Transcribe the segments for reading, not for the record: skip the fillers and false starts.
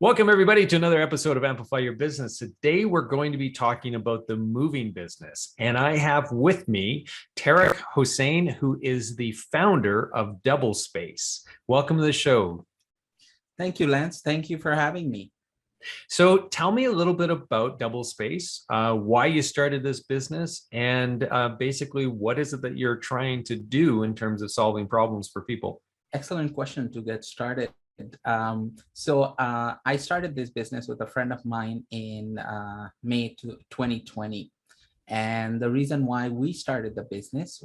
Welcome, everybody, to another episode of Amplify Your Business. Today, we're going to be talking about the moving business. And I have with me Tarek Hossain, who is the founder of Double Space. Welcome to the show. Thank you, Lance. Thank you for having me. So tell me a little bit about Double Space, why you started this business, and basically what is it that you're trying to do in terms of solving problems for people? Excellent question to get started. I started this business with a friend of mine in May 2020. And the reason why we started the business,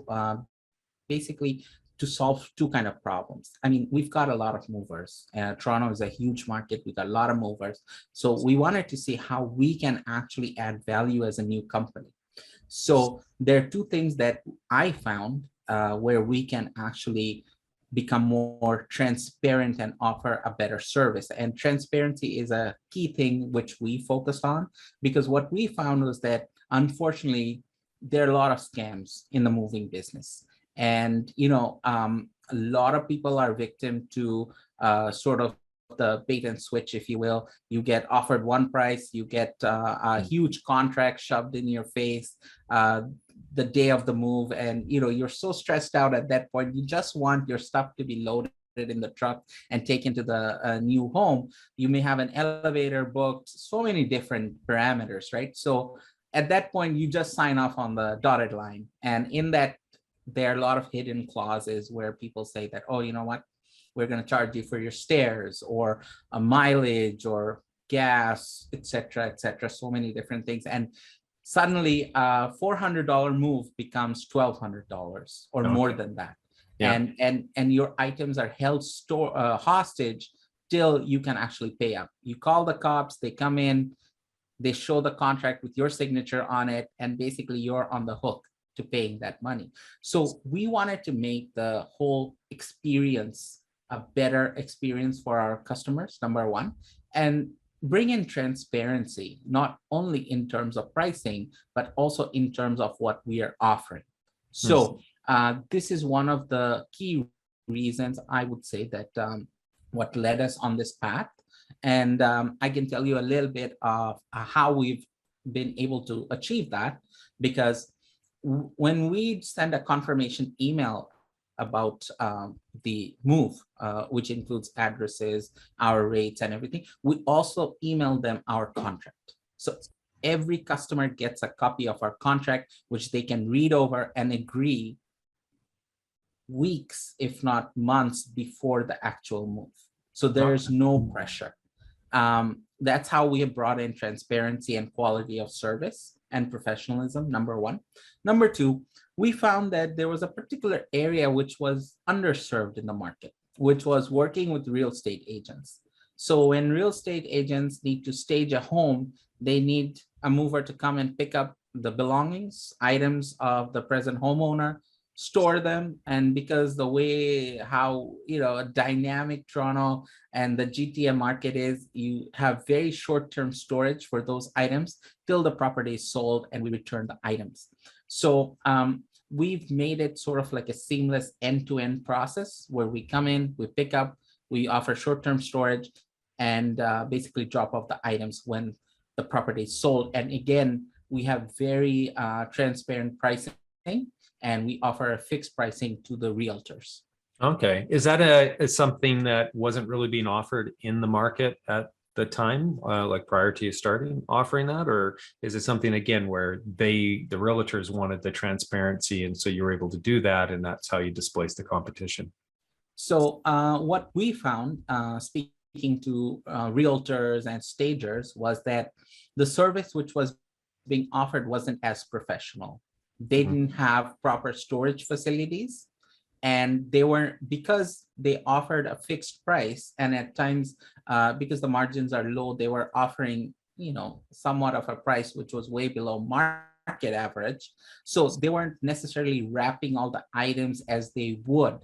basically to solve two kind of problems. I mean, we've got a lot of movers. Toronto is a huge market. We got a lot of movers. So we wanted to see how we can actually add value as a new company. So there are two things that I found where we can actually become more transparent and offer a better service. And transparency is a key thing which we focused on, because what we found was that unfortunately there are a lot of scams in the moving business. And a lot of people are victim to sort of the bait and switch, if you will. You get offered one price, you get a huge contract shoved in your face the day of the move, and you're so stressed out at that point. You just want your stuff to be loaded in the truck and taken to the new home. You may have an elevator booked, so many different parameters, right? So at that point, you just sign off on the dotted line, and in that there are a lot of hidden clauses where people say that, oh, you know what, we're going to charge you for your stairs or a mileage or gas, etc., so many different things. And suddenly a $400 move becomes $1,200 or more than that. Yeah. And your items are held hostage till you can actually pay up. You call the cops, they come in, they show the contract with your signature on it, and basically you're on the hook to paying that money. So we wanted to make the whole experience a better experience for our customers, number one, and bring in transparency, not only in terms of pricing, but also in terms of what we are offering. So this is one of the key reasons, I would say, that what led us on this path. And I can tell you a little bit of how we've been able to achieve that, because when we send a confirmation email about the move, which includes addresses, our rates and everything, we also email them our contract. So every customer gets a copy of our contract, which they can read over and agree weeks, if not months, before the actual move. So there's no pressure. That's how we have brought in transparency and quality of service and professionalism, number one. Number two, we found that there was a particular area which was underserved in the market, which was working with real estate agents. So when real estate agents need to stage a home, they need a mover to come and pick up the belongings, items of the present homeowner, store them. And because the way how a dynamic Toronto and the GTA market is, you have very short-term storage for those items till the property is sold and we return the items. So we've made it sort of like a seamless end-to-end process where we come in, we pick up, we offer short-term storage, and basically drop off the items when the property is sold. And again, we have very transparent pricing, and we offer a fixed pricing to the realtors. Okay. Is that something that wasn't really being offered in the market at the time, like prior to you starting offering that? Or is it something, again, where the realtors wanted the transparency, and so you were able to do that, and that's how you displaced the competition? So what we found, speaking to realtors and stagers, was that the service which was being offered wasn't as professional. They didn't have proper storage facilities, and they weren't, because they offered a fixed price, and at times because the margins are low, they were offering somewhat of a price which was way below market average. So they weren't necessarily wrapping all the items as they would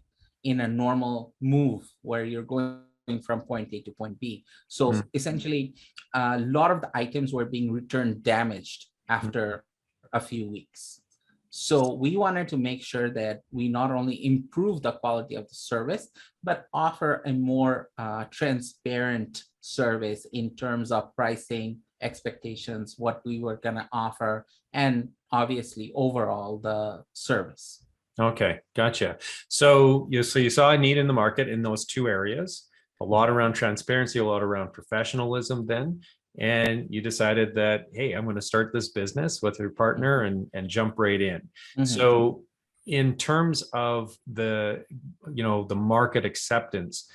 in a normal move where you're going from point A to point B. So essentially a lot of the items were being returned damaged after a few weeks. So we wanted to make sure that we not only improve the quality of the service, but offer a more transparent service in terms of pricing, expectations, what we were going to offer, and obviously overall the service. Okay, gotcha. So you saw a need in the market in those two areas, a lot around transparency, a lot around professionalism then, and you decided that, hey, I'm going to start this business with your partner and jump right in. So in terms of the market acceptance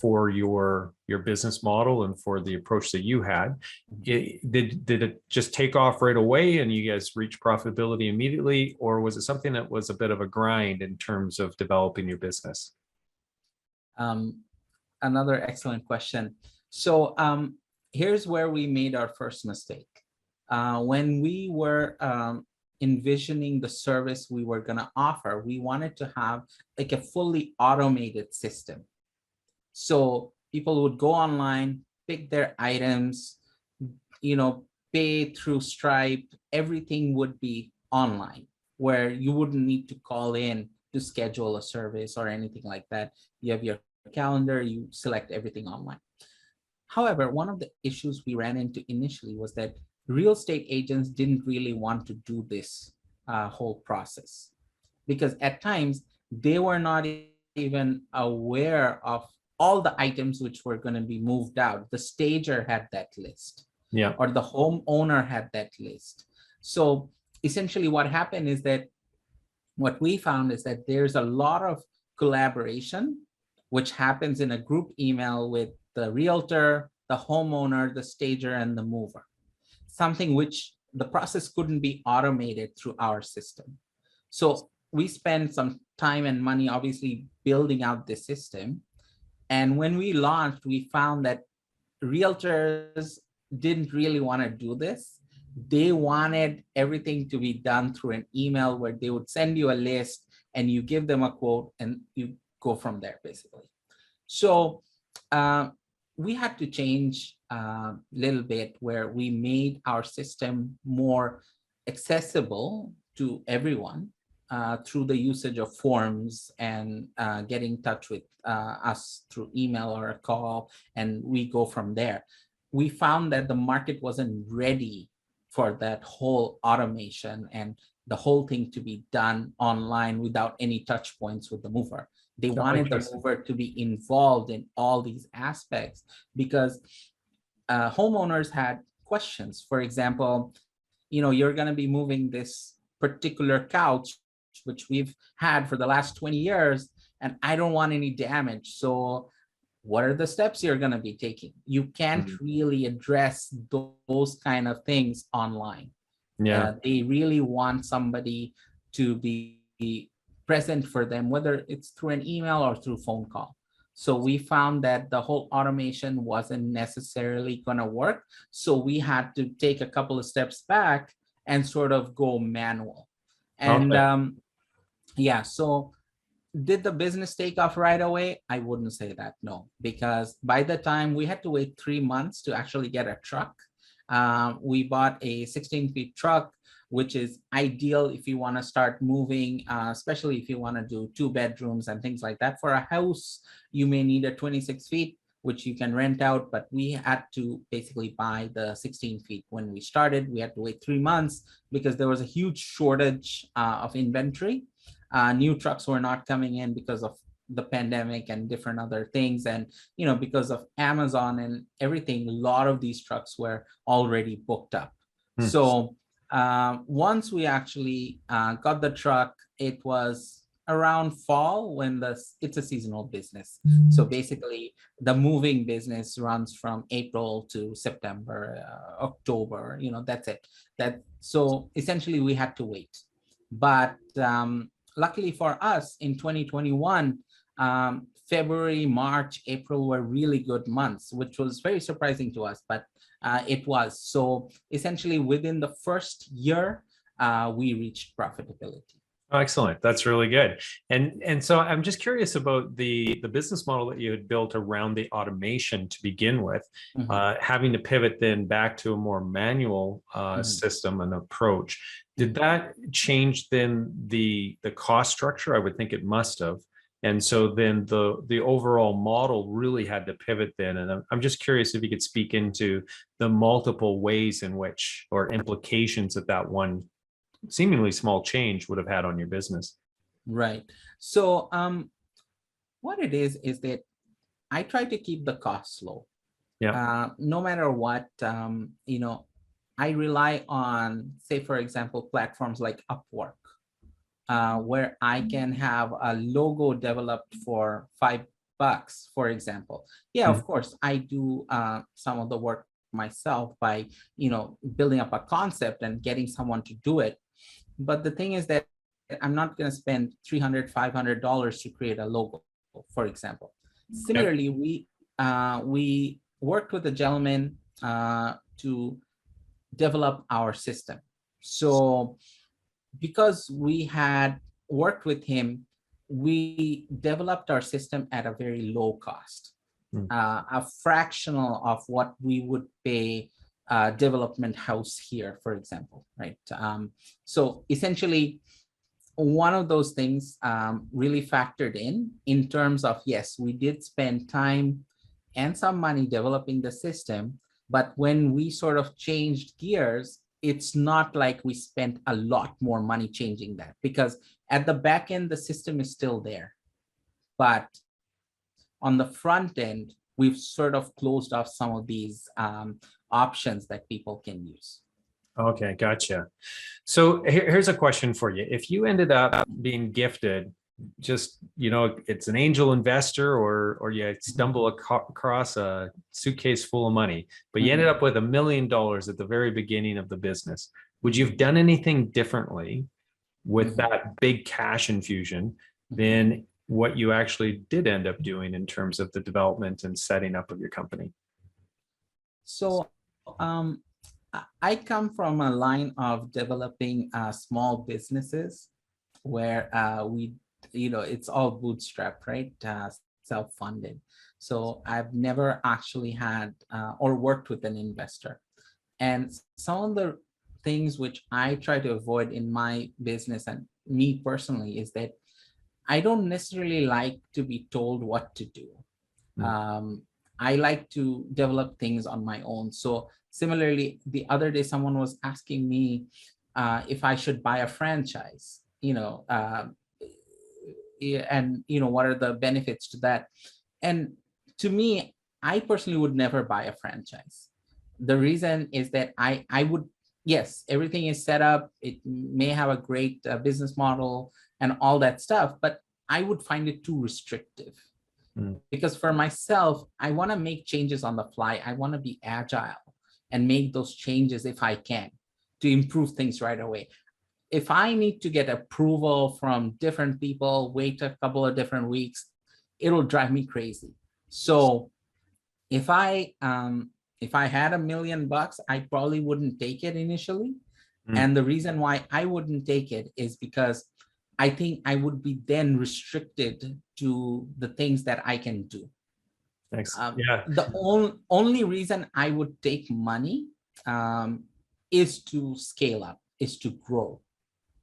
for your business model and for the approach that you had, did it just take off right away and you guys reach profitability immediately, or was it something that was a bit of a grind in terms of developing your business? Another excellent question. So here's where we made our first mistake. When we were envisioning the service we were going to offer, we wanted to have like a fully automated system. So people would go online, pick their items, pay through Stripe, everything would be online, where you wouldn't need to call in to schedule a service or anything like that. You have your calendar, you select everything online. However, one of the issues we ran into initially was that real estate agents didn't really want to do this whole process, because at times they were not even aware of all the items which were going to be moved out. The stager had that list, or the homeowner had that list. So essentially what happened is that what we found is that there's a lot of collaboration which happens in a group email with the realtor, the homeowner, the stager, and the mover, something which the process couldn't be automated through our system. So we spent some time and money obviously building out this system. And when we launched, we found that realtors didn't really want to do this. They wanted everything to be done through an email where they would send you a list and you give them a quote and you go from there, basically. So we had to change a little bit, where we made our system more accessible to everyone through the usage of forms and getting in touch with us through email or a call, and we go from there. We found that the market wasn't ready for that whole automation and the whole thing to be done online without any touch points with the mover. They wanted the mover to be involved in all these aspects, because homeowners had questions. For example, you're going to be moving this particular couch, which we've had for the last 20 years, and I don't want any damage. So what are the steps you're going to be taking? You can't really address those kind of things online. They really want somebody to be present for them, whether it's through an email or through phone call. So we found that the whole automation wasn't necessarily going to work. So we had to take a couple of steps back and sort of go manual. And so did the business take off right away? I wouldn't say that, no, because by the time we had to wait 3 months to actually get a truck. We bought a 16-feet truck, which is ideal if you want to start moving, especially if you want to do 2 bedrooms and things like that. For a house, you may need a 26 feet, which you can rent out, but we had to basically buy the 16 feet. When we started, we had to wait 3 months because there was a huge shortage of inventory. New trucks were not coming in because of the pandemic and different other things. And, because of Amazon and everything, a lot of these trucks were already booked up. So once we actually got the truck, it was around fall, when it's a seasonal business. So basically the moving business runs from April to September, October, that's it. So essentially we had to wait. But luckily for us, in 2021, February, March, April were really good months, which was very surprising to us, but it was. So essentially within the first year, we reached profitability. Oh, excellent. That's really good. And so I'm just curious about the business model that you had built around the automation to begin with, Mhm, having to pivot then back to a more manual mhm, system and approach. Did mhm. that change then the cost structure? I would think it must have. And so then the overall model really had to pivot then. And I'm just curious if you could speak into the multiple ways in which or implications that that one seemingly small change would have had on your business. Right. So what it is that I try to keep the costs low. Yeah. No matter what, I rely on, say, for example, platforms like Upwork, where I can have a logo developed for $5, for example. Yeah, Mhm. of course, I do some of the work myself by, building up a concept and getting someone to do it. But the thing is that I'm not going to spend $300, $500 to create a logo, for example. Yep. Similarly, we worked with a gentleman to develop our system. So because we had worked with him, we developed our system at a very low cost, Mm. a fractional of what we would pay a development house here, for example, right? So essentially, one of those things really factored in terms of, yes, we did spend time and some money developing the system, but when we sort of changed gears, it's not like we spent a lot more money changing that, because at the back end the system is still there, but on the front end we've sort of closed off some of these options that people can use. Okay, gotcha. So here's a question for you. If you ended up being gifted, just, it's an angel investor or you stumble across a suitcase full of money, but you ended Mhm, up with $1 million at the very beginning of the business, would you mhm, have done anything differently with mhm, that big cash infusion mhm. than what you actually did end up doing in terms of the development and setting up of your company? So um, I come from a line of developing small businesses where it's all bootstrapped, right? Self-funded. So I've never actually had or worked with an investor. And some of the things which I try to avoid in my business and me personally is that I don't necessarily like to be told what to do. Mm. um, I like to develop things on my own. So similarly, the other day someone was asking me if I should buy a franchise, and what are the benefits to that. And to me, I personally would never buy a franchise. The reason is that I would, yes, everything is set up, it may have a great business model and all that stuff, but I would find it too restrictive, Mm. because for myself, I want to make changes on the fly. I want to be agile and make those changes if I can, to improve things right away. If I need to get approval from different people, wait a couple of different weeks, it'll drive me crazy. So if I had $1 million, I probably wouldn't take it initially. Mm. And the reason why I wouldn't take it is because I think I would be then restricted to the things that I can do. Thanks. Yeah. The only reason I would take money is to scale up, is to grow.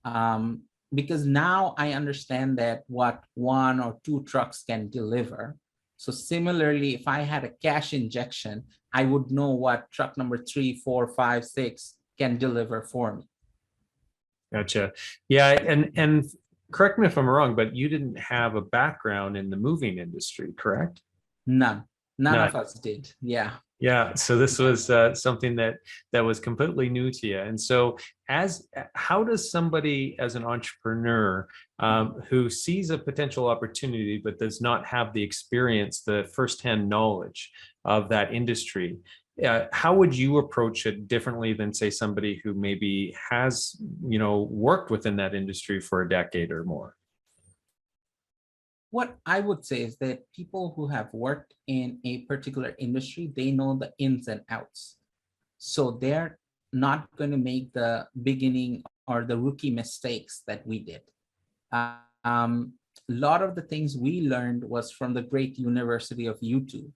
Um, because now I understand that what one or two trucks can deliver. So similarly, if I had a cash injection, I would know what truck number 3, 4, 5, 6 can deliver for me. Gotcha. Yeah, and correct me if I'm wrong, but you didn't have a background in the moving industry, correct? None None. of us did. Yeah. Yeah, so this was something that was completely new to you. And so, as how does somebody as an entrepreneur who sees a potential opportunity but does not have the experience, the firsthand knowledge of that industry, how would you approach it differently than say somebody who maybe has worked within that industry for a decade or more? What I would say is that people who have worked in a particular industry, they know the ins and outs. So they're not going to make the beginning or the rookie mistakes that we did. A lot of the things we learned was from the great university of YouTube.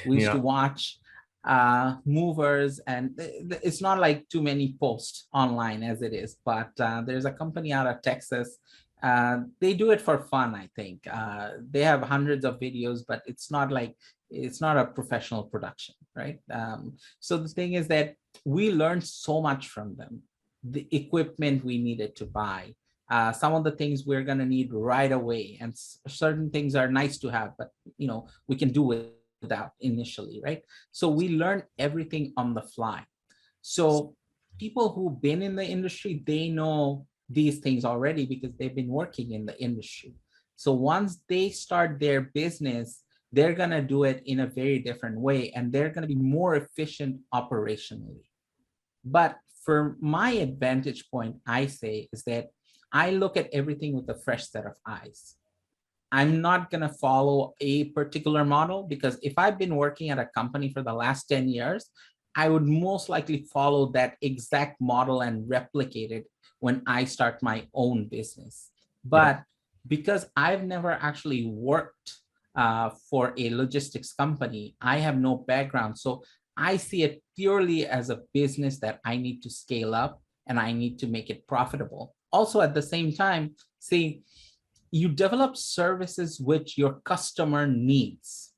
We used to Yeah. watch movers, and it's not like too many posts online as it is, but there's a company out of Texas. They do it for fun, I think. They have hundreds of videos, but it's not like, it's not a professional production, right? So the thing is that we learned so much from them. The equipment we needed to buy, some of the things we're going to need right away, and certain things are nice to have, but we can do without initially, right? So we learn everything on the fly. So people who've been in the industry, they know these things already because they've been working in the industry. So once they start their business, they're going to do it in a very different way, and they're going to be more efficient operationally. But for my advantage point, I say, is that I look at everything with a fresh set of eyes. I'm not going to follow a particular model, because if I've been working at a company for the last 10 years, I would most likely follow that exact model and replicate it when I start my own business. Yeah. But because I've never actually worked for a logistics company, I have no background. So I see it purely as a business that I need to scale up, and I need to make it profitable. Also, at the same time, see, you develop services which your customer needs,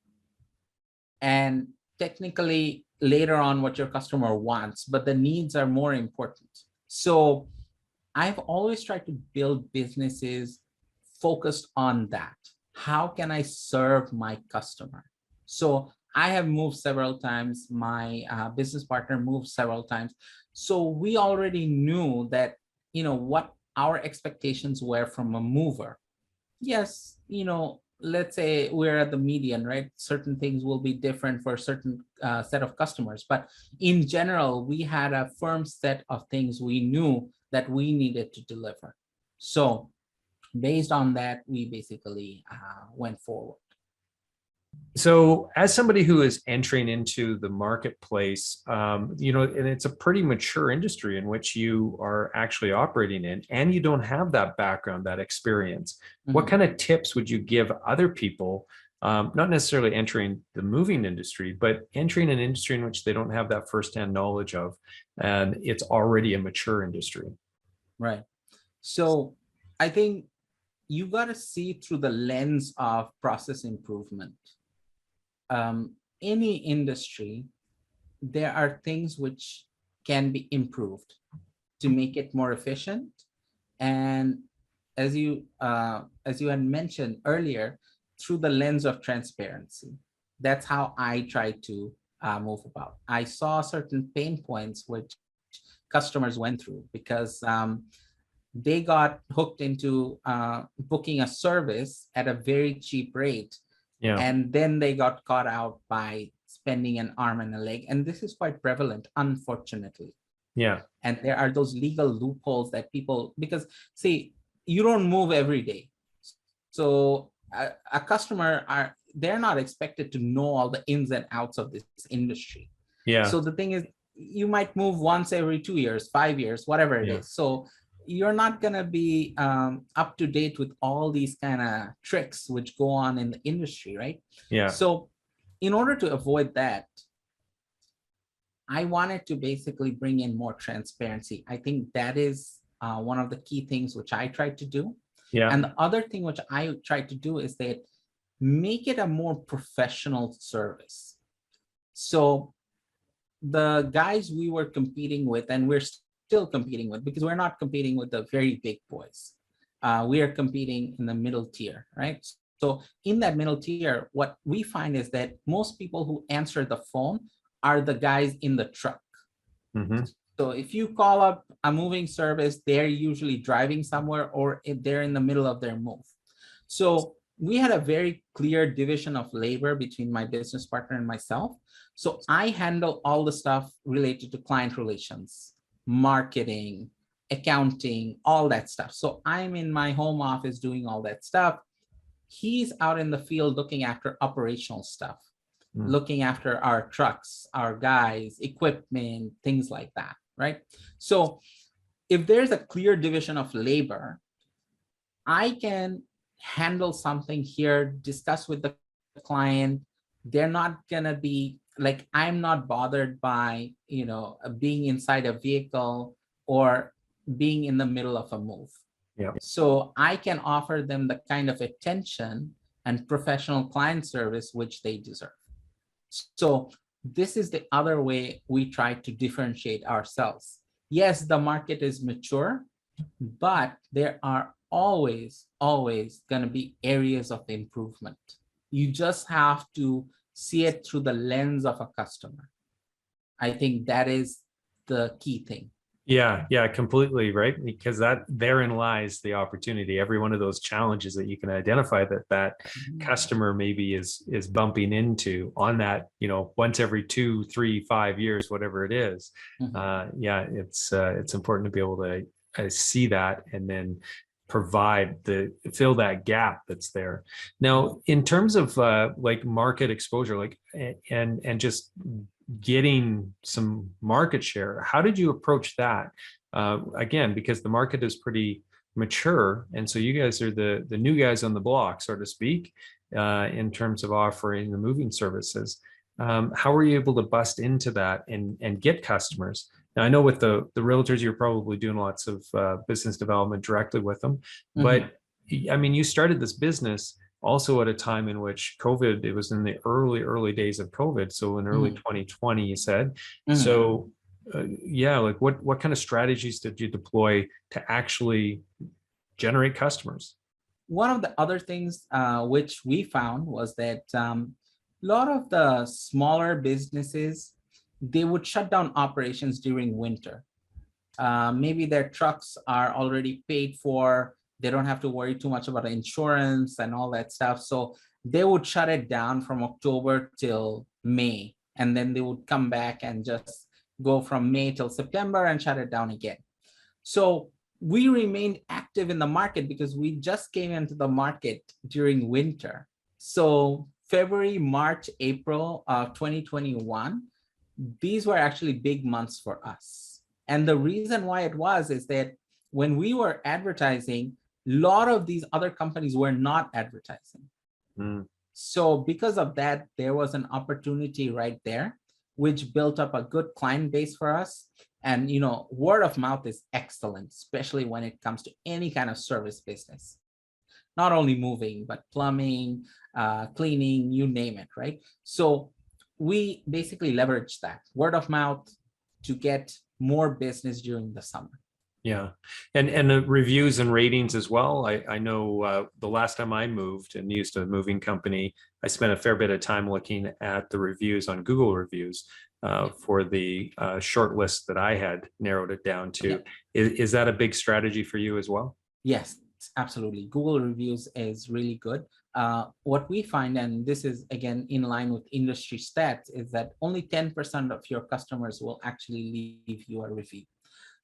and technically later on what your customer wants, but the needs are more important. So I've always tried to build businesses focused on that. How can I serve my customer? So I have moved several times. My business partner moved several times. So we already knew that, what our expectations were from a mover. Yes, let's say we're at the median, right? Certain things will be different for a certain set of customers, but in general, we had a firm set of things we knew that we needed to deliver. So based on that, we basically went forward. So, as somebody who is entering into the marketplace, and it's a pretty mature industry in which you are actually operating in, and you don't have that background, that experience, what kind of tips would you give other people, not necessarily entering the moving industry, but entering an industry in which they don't have that firsthand knowledge of, and it's already a mature industry? Right. So I think you got to see through the lens of process improvement. Any industry, there are things which can be improved to make it more efficient. And as you had mentioned earlier, through the lens of transparency. That's how I try to move about. I saw certain pain points which customers went through, because they got hooked into booking a service at a very cheap rate, Yeah. and then they got caught out by spending an arm and a leg. And this is quite prevalent, unfortunately. Yeah. And there are those legal loopholes that people, because see, you don't move every day. So a customer, they're not expected to know all the ins and outs of this industry. Yeah. So the thing is, you might move once every 2 years, 5 years, whatever it Yeah. is. So you're not going to be up to date with all these kind of tricks which go on in the industry, right? Yeah. So in order to avoid that, I wanted to basically bring in more transparency. I think that is one of the key things which I tried to do. Yeah. And the other thing which I tried to do is that make it a more professional service. So the guys we were competing with, and we're still competing with, because we're not competing with the very big boys. We are competing in the middle tier, right? So in that middle tier, what we find is that most people who answer the phone are the guys in the truck. Mm-hmm. So if you call up a moving service, they're usually driving somewhere, or if they're in the middle of their move. So we had a very clear division of labor between my business partner and myself. So I handle all the stuff related to client relations, marketing, accounting, all that stuff. So I'm in my home office doing all that stuff. He's out in the field looking after operational stuff, looking after our trucks, our guys, equipment, things like that, right? So if there's a clear division of labor, I can handle something here, discuss with the client. They're not gonna be like, I'm not bothered by, being inside a vehicle or being in the middle of a move. Yeah. So I can offer them the kind of attention and professional client service which they deserve. So this is the other way we try to differentiate ourselves. Yes, the market is mature, but there are always going to be areas of improvement. You just have to see it through the lens of a customer. I think that is the key thing. Yeah, completely, right? Because that therein lies the opportunity. Every one of those challenges that you can identify that customer maybe is bumping into on that, once every 2, 3, 5 years, whatever it is. Yeah, it's important to be able to see that and then fill that gap that's there. Now, in terms of like market exposure, like and just getting some market share, how did you approach that? Again, because the market is pretty mature, and so you guys are the new guys on the block, so to speak, in terms of offering the moving services. How were you able to bust into that and get customers? Now, I know with the realtors, you're probably doing lots of business development directly with them, but I mean, you started this business also at a time in which COVID, it was in the early days of COVID. So in early 2020, you said. So yeah, like what kind of strategies did you deploy to actually generate customers? One of the other things which we found was that a lot of the smaller businesses, they would shut down operations during winter. Maybe their trucks are already paid for. They don't have to worry too much about insurance and all that stuff. So they would shut it down from October till May. And then they would come back and just go from May till September and shut it down again. So we remained active in the market because we just came into the market during winter. So February, March, April of 2021, these were actually big months for us. And the reason why it was is that when we were advertising, a lot of these other companies were not advertising. So because of that, there was an opportunity right there, which built up a good client base for us. And, word of mouth is excellent, especially when it comes to any kind of service business. Not only moving, but plumbing, cleaning, you name it, right? So we basically leveraged that word of mouth to get more business during the summer. Yeah. And the reviews and ratings as well. I know the last time I moved and used a moving company, I spent a fair bit of time looking at the reviews on Google reviews for the short list that I had narrowed it down to. Yeah. Is that a big strategy for you as well? Yes, absolutely. Google reviews is really good. What we find, and this is again in line with industry stats, is that only 10% of your customers will actually leave you a review.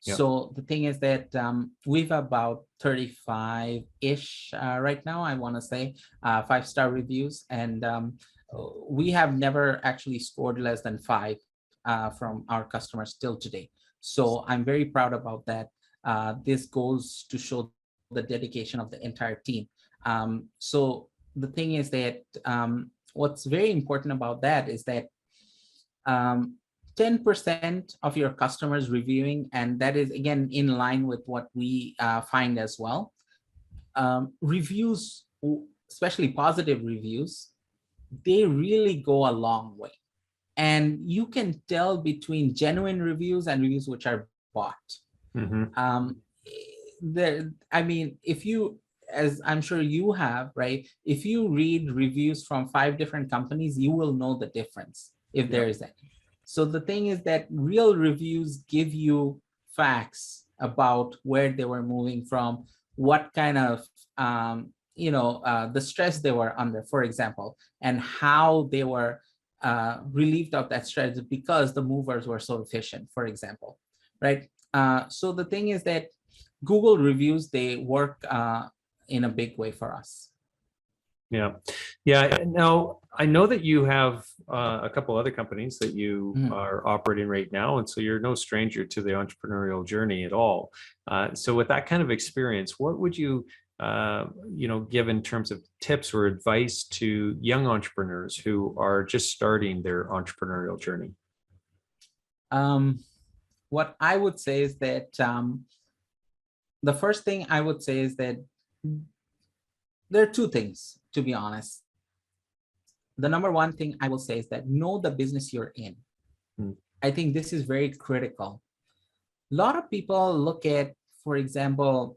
Yep. So the thing is that we've about 35-ish right now, I want to say, 5-star reviews. And we have never actually scored less than 5 from our customers till today. So I'm very proud about that. This goes to show the dedication of the entire team. So the thing is that what's very important about that is that 10% of your customers reviewing, and that is again in line with what we find as well. Reviews, especially positive reviews, they really go a long way. And you can tell between genuine reviews and reviews which are bought. I mean, if you, as I'm sure you have, right? If you read reviews from 5 different companies, you will know the difference if there is any. So the thing is that real reviews give you facts about where they were moving from, what kind of, the stress they were under, for example, and how they were relieved of that stress because the movers were so efficient, for example, right? So the thing is that Google reviews, they work in a big way for us. Yeah. Now, I know that you have a couple other companies that you are operating right now, and so you're no stranger to the entrepreneurial journey at all. So with that kind of experience, what would you give in terms of tips or advice to young entrepreneurs who are just starting their entrepreneurial journey? What I would say is that the first thing I would say is that there are two things, to be honest. The number one thing I will say is that know the business you're in. I think this is very critical. A lot of people look at, for example,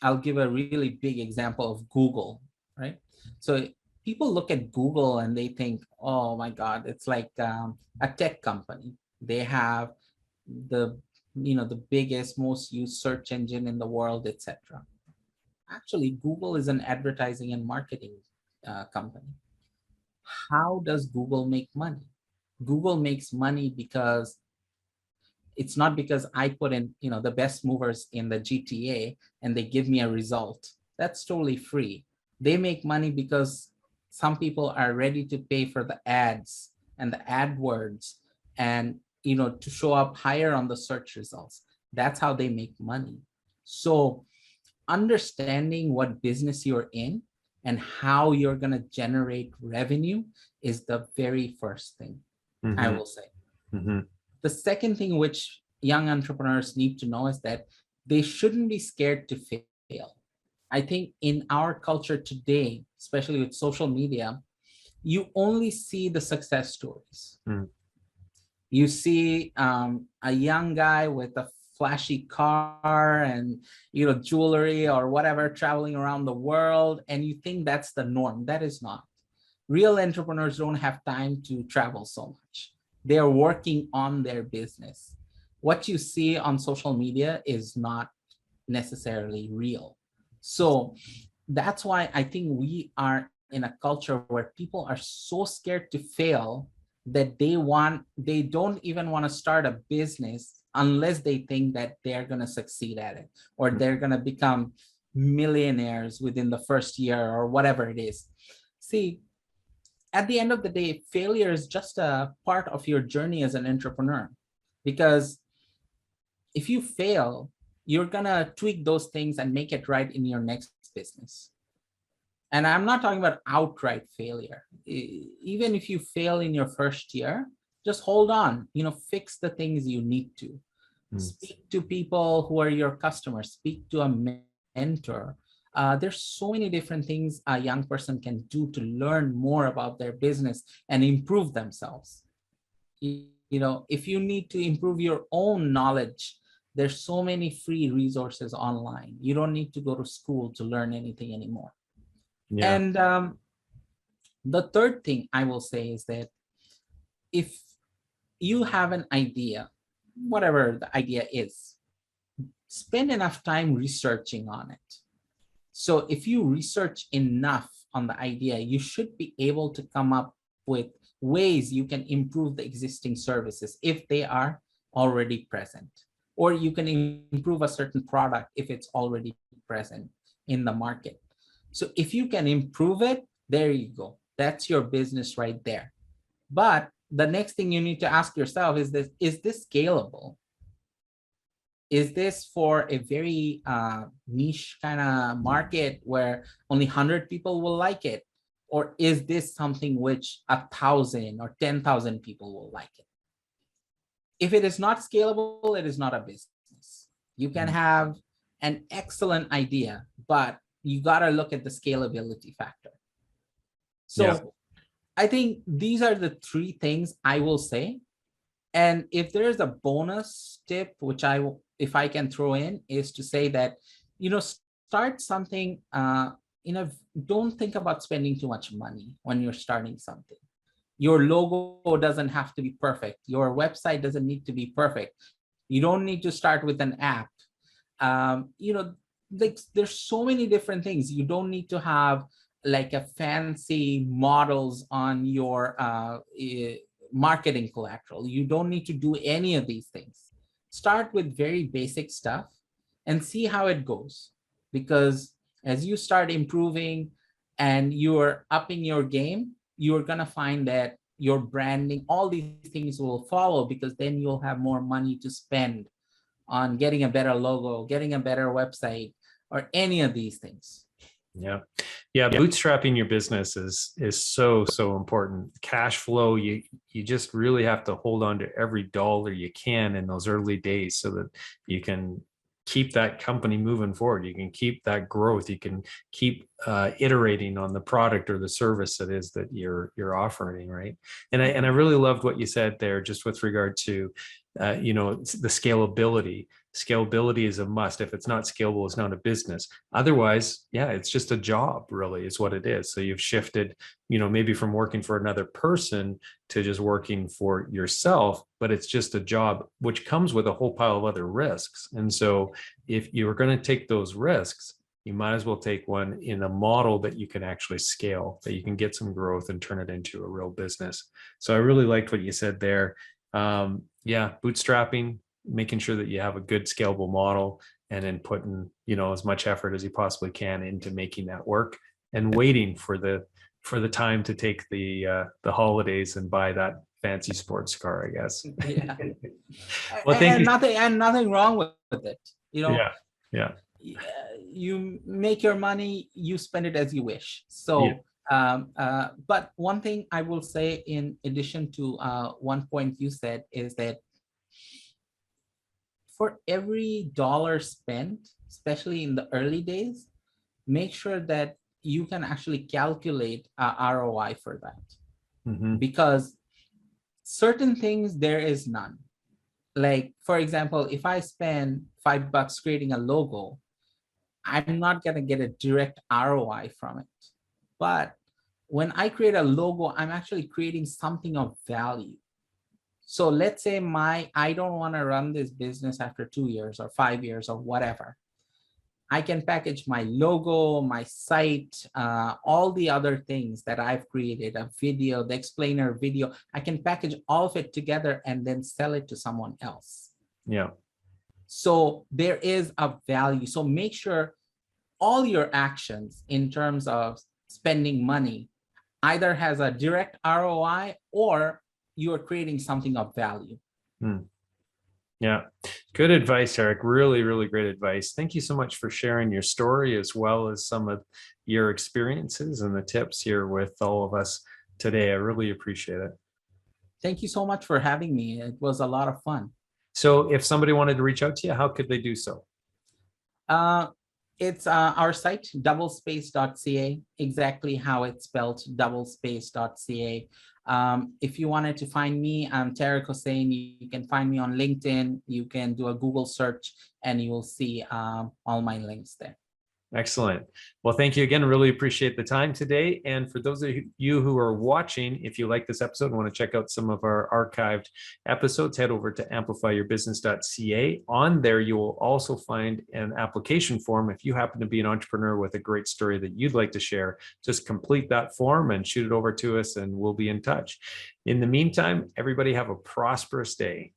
I'll give a really big example of Google, right? So people look at Google and they think, oh my God, it's like a tech company. They have the the biggest, most used search engine in the world, etc. Actually, Google is an advertising and marketing company. How does Google make money? Google makes money because it's not because I put in, the best movers in the GTA and they give me a result. That's totally free. They make money because some people are ready to pay for the ads and the AdWords and, to show up higher on the search results. That's how they make money. So understanding what business you're in and how you're going to generate revenue is the very first thing I will say. The second thing which young entrepreneurs need to know is that they shouldn't be scared to fail. I think in our culture today, especially with social media, you only see the success stories. You see a young guy with a flashy car and jewelry or whatever traveling around the world, and you think that's the norm. That is not. Real entrepreneurs don't have time to travel so much. They're working on their business. What you see on social media is not necessarily real. So that's why I think we are in a culture where people are so scared to fail that they don't even want to start a business unless they think that they're going to succeed at it or they're going to become millionaires within the first year or whatever it is. See, at the end of the day, failure is just a part of your journey as an entrepreneur, because if you fail, you're going to tweak those things and make it right in your next business. And I'm not talking about outright failure. Even if you fail in your first year, just hold on, fix the things you need to. Speak to people who are your customers, speak to a mentor. There's so many different things a young person can do to learn more about their business and improve themselves. If you need to improve your own knowledge, there's so many free resources online. You don't need to go to school to learn anything anymore. Yeah. And the third thing I will say is that if you have an idea, whatever the idea is, spend enough time researching on it. So if you research enough on the idea, you should be able to come up with ways you can improve the existing services if they are already present, or you can improve a certain product if it's already present in the market. So if you can improve it, there you go. That's your business right there. But the next thing you need to ask yourself is this scalable? Is this for a very niche kind of market where only 100 people will like it? Or is this something which 1,000 or 10,000 people will like it? If it is not scalable, it is not a business. You can have an excellent idea, but you got to look at the scalability factor. So I think these are the three things I will say. And if there's a bonus tip, which if I can throw in, is to say that, start something, don't think about spending too much money when you're starting something. Your logo doesn't have to be perfect. Your website doesn't need to be perfect. You don't need to start with an app. There's so many different things. You don't need to have like a fancy models on your marketing collateral. You don't need to do any of these things. Start with very basic stuff and see how it goes. Because as you start improving and you're upping your game, you're going to find that your branding, all these things will follow, because then you'll have more money to spend on getting a better logo, getting a better website, or any of these things. Yeah. Yeah. Bootstrapping your business is so important. Cash flow, you just really have to hold on to every dollar you can in those early days so that you can keep that company moving forward. You can keep that growth. You can keep iterating on the product or the service it is that you're offering, right? And I really loved what you said there, just with regard to the scalability. Scalability is a must. If it's not scalable, it's not a business. Otherwise, yeah, it's just a job, really, is what it is. So you've shifted, maybe from working for another person to just working for yourself, but it's just a job, which comes with a whole pile of other risks. And so if you're going to take those risks, you might as well take one in a model that you can actually scale, that you can get some growth and turn it into a real business. So I really liked what you said there. Yeah, bootstrapping, making sure that you have a good scalable model, and then putting as much effort as you possibly can into making that work, and waiting for the time to take the holidays and buy that fancy sports car, I guess. Yeah. Well, thank you. Nothing wrong with it. Yeah. You make your money, you spend it as you wish. Yeah. So but one thing I will say, in addition to one point you said, is that for every dollar spent, especially in the early days, make sure that you can actually calculate ROI for that. Mhm. Because certain things there is none. Like, for example, if I spend $5 creating a logo, I'm not going to get a direct ROI from it. But when I create a logo, I'm actually creating something of value. So let's say I don't want to run this business after 2 years or 5 years or whatever. I can package my logo, my site, all the other things that I've created, a video, the explainer video. I can package all of it together and then sell it to someone else. Yeah. So there is a value. So make sure all your actions in terms of spending money either has a direct ROI or you're creating something of value. Yeah. Good advice, Tarek. Really, really great advice. Thank you so much for sharing your story, as well as some of your experiences and the tips here with all of us today. I really appreciate it. Thank you so much for having me. It was a lot of fun. So if somebody wanted to reach out to you, how could they do so? It's our site, doublespace.ca, exactly how it's spelled, doublespace.ca. If you wanted to find me, I'm Tarek Hossain. You can find me on LinkedIn. You can do a Google search and you will see all my links there. Excellent. Well, thank you again. Really appreciate the time today. And for those of you who are watching, if you like this episode and want to check out some of our archived episodes, head over to amplifyyourbusiness.ca. On there, you will also find an application form. If you happen to be an entrepreneur with a great story that you'd like to share, just complete that form and shoot it over to us, and we'll be in touch. In the meantime, everybody have a prosperous day.